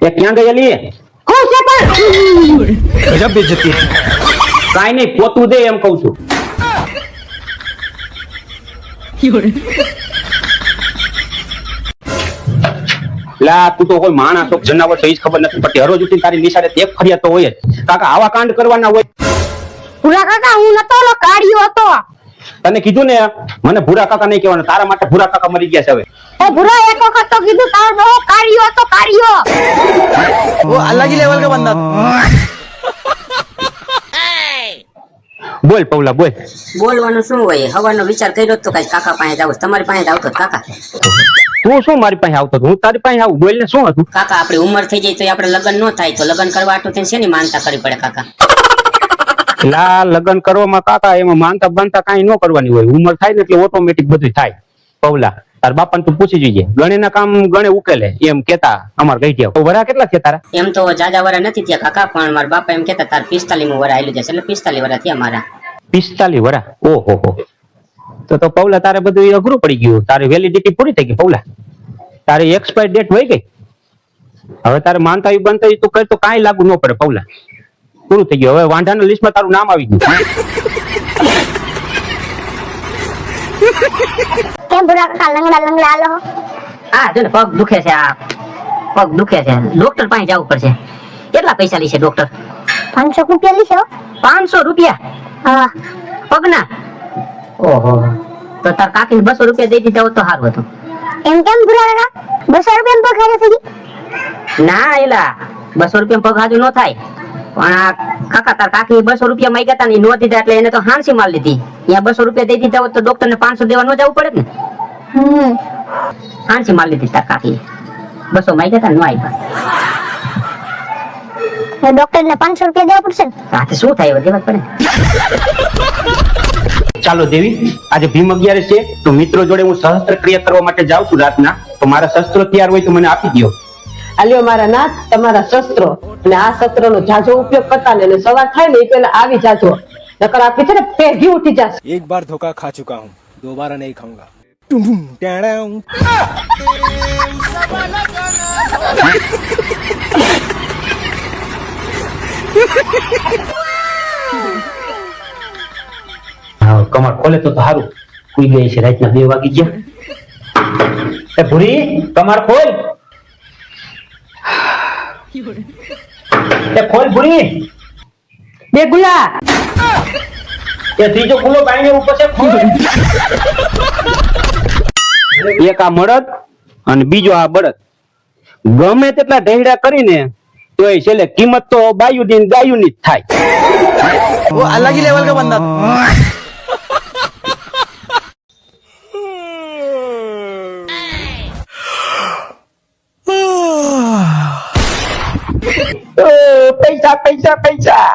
એ ક્યાં ગયેલી? હું છે પણ ગજબ બેઇજ્જતી. કાઈ નહીં, પોતું દે એમ કહું છું. લા તું તો કોઈ માણસ છો જનાવર છો એ જ ખબર નથી પડતી. હરોજ ઉઠીને તારી નિશાળે એક ફરિયાદ તો હોય જ. કાકા આવા કાંડ કરવાના હોય. ભૂરા કાકા હું નતો, ઓલો કાળિયો હતો. તને કીધું ને મને ભૂરા કાકા નહીં કહેવાના, તારા માટે ભૂરા કાકા મરી ગયા છે હવે. એ ભૂરા એક વખત તો કીધું તારો બહુ કાળિયો હતો, કાળિયો. वो अलग ही लेवल का बंदा था। બોલ પૌલા બોલ. બોલવાનું શું હોય? હવાનો વિચાર કર્યો તો કઈ કાકા પાસે જાવ, તમારી પાસે આવતો કાકા. તું શું મારી પાસે આવતો? હું તારી પાસે આવું? બોલ ને શું હતું? કાકા આપણી ઉંમર થઈ જાય તો આપણે લગ્ન ન થાય તો લગ્ન કરવા આટલું થઈને શેની માનતા કરવી પડે કાકા? લા લગ્ન કરવામાં કાકા એમાં માનતા બાનતા કાંઈ ન કરવાની હોય. ઉંમર થાય ને એટલે ઓટોમેટિક બધું થાય. પૌલા તાર બાપાને તું પૂછી જોઈએ, ગણેના કામ ગણે ઉકેલે એમ કેતા અમાર ગઈ ગયા. વરા કેટલા છે તારા? એમ તો જાજા વરા નથી થયા કાકા, પણ મારા બાપા એમ કેતા તાર 45મું વરા આયલું જશે, એટલે 45 વરા થયા મારા. 45 વરા? ઓહો હો. તો પૌલા તારે બધું અઘરું પડી ગયું. તારી વેલિડિટી પૂરી થઈ ગઈ પૌલા. તારી એક્સપાયર ડેટ વહી ગઈ. હવે તારે માનતા બનતા તું કર તો કાંઈ લાગુ ન પડે પૌલા. પૂરું થઈ ગયું. હવે વાંઢાના લિસ્ટમાં તારું નામ આવી ગયું. કેમ ભૂરા કાકા લંગડા લંગડા આલો? હા જો ને પગ દુખે છે, આ પગ દુખે છે, ડોક્ટર પાસે જવું પડશે. કેટલા પૈસા લેશે ડોક્ટર? 500 રૂપિયા લીધો. 500 રૂપિયા હા પગના? ઓહો, તો તાર કાકીને 200 રૂપિયા દઈ દીધા હોત તો સારું હતું. એમ કેમ ભૂરા કાકા 200 રૂપિયા પગાર થઈ ગઈ? ના એલા 200 રૂપિયા પગ હાજુ ન થાય, પણ આ કાકા તાર કાકી 200 રૂપિયા માંગ્યા હતા ને નો દીધા એટલે એને તો હાંસી માલ લીધી. ત્યાં 200 રૂપિયા દઈ દીધા હોત તો ડોક્ટર ને 500 દેવા ન જવું પડે ને. હાંસી માલ લીધી તાર કાકી. 200 માંગ્યા હતા નો આપ્યા. ડોક્ટર ને 500 રૂપિયા દેવા પડશે ને? હા તો શું થાય, દેવા જ પડે. ચાલો દેવી, આજે ભીમ 11 છે તો મિત્રો જોડે હું સહસ્ત્ર ક્રિયા કરવા માટે જાઉં છું રાતના. તો મારા શસ્ત્રો તૈયાર હોય તો મને આપી દો. આલ્યો મારા નાથ તમારા શસ્ત્રો, અને આ શસ્ત્રનો જાજો ઉપયોગ કરતા ને સવાર થાય ને એ પેલા આવી જાજો, નકર આપી છે ને પેઢી ઉઠી જશે. एक बार धोखा खा चुका हूँ, दोबारा नहीं खाऊंगा। હા કમર ખોલે તો સારું. કુઈ ગઈ છે રાતના 2 વાગી ગયા. એ ભૂરી કમર ખોલ. એ ખોલ ભૂરી. બે ગુલા એ ત્રીજો ગુલો બાઈને ઉપર છે ખોલ. એક આ મળદ અને બીજો આ બળદ. ગમે તેટલા ઢેંડા કરીને તો એ છેલ્લે કિંમત તો બાયુની ને ગાયુની જ થાય. वो अलग ही लेवल का बंदा था। પૈસા પૈસા પૈસા.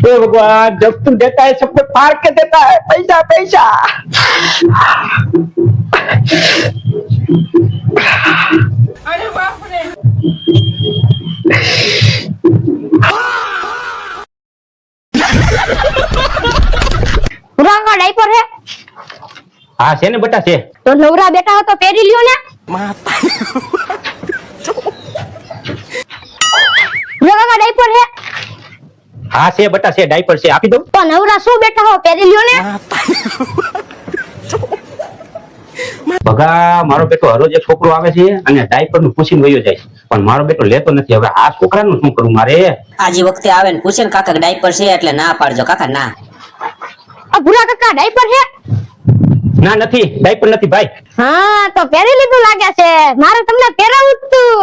हे भगवान, जब तू देता है सबको फाड़ के देता है. पैसा पैसा. अरे बाप रे. ભૂરા કાકા ડાયપર હે? હા છે ને બટા છે. તો નવરા બેટા હો તો પહેરી લ્યો ને. ભૂરા કાકા ડાયપર હે? હા છે બટા છે, ડાયપર છે, આપી દઉં. તો નવરા શું બેઠા હો પહેરી લ્યો ને. ભગા મારો બેટો હરોજ એક છોકરો આવે છે અને ડાયપર નું પૂછીને વયો જાય, પણ મારો બેટો લેતો નથી. હવે આ છોકરાનું શું કરું મારે? આજી વખતે આવે ને પૂછે ને કાકા ડાયપર છે એટલે ના પાડજો કાકા. ના આ ભૂરા કાકા ડાયપર હે? ના નથી, ડાયપર નથી ભાઈ. હા તો પહેરી લીધું લાગે છે. મારે તમને પહેરાવું જ તું.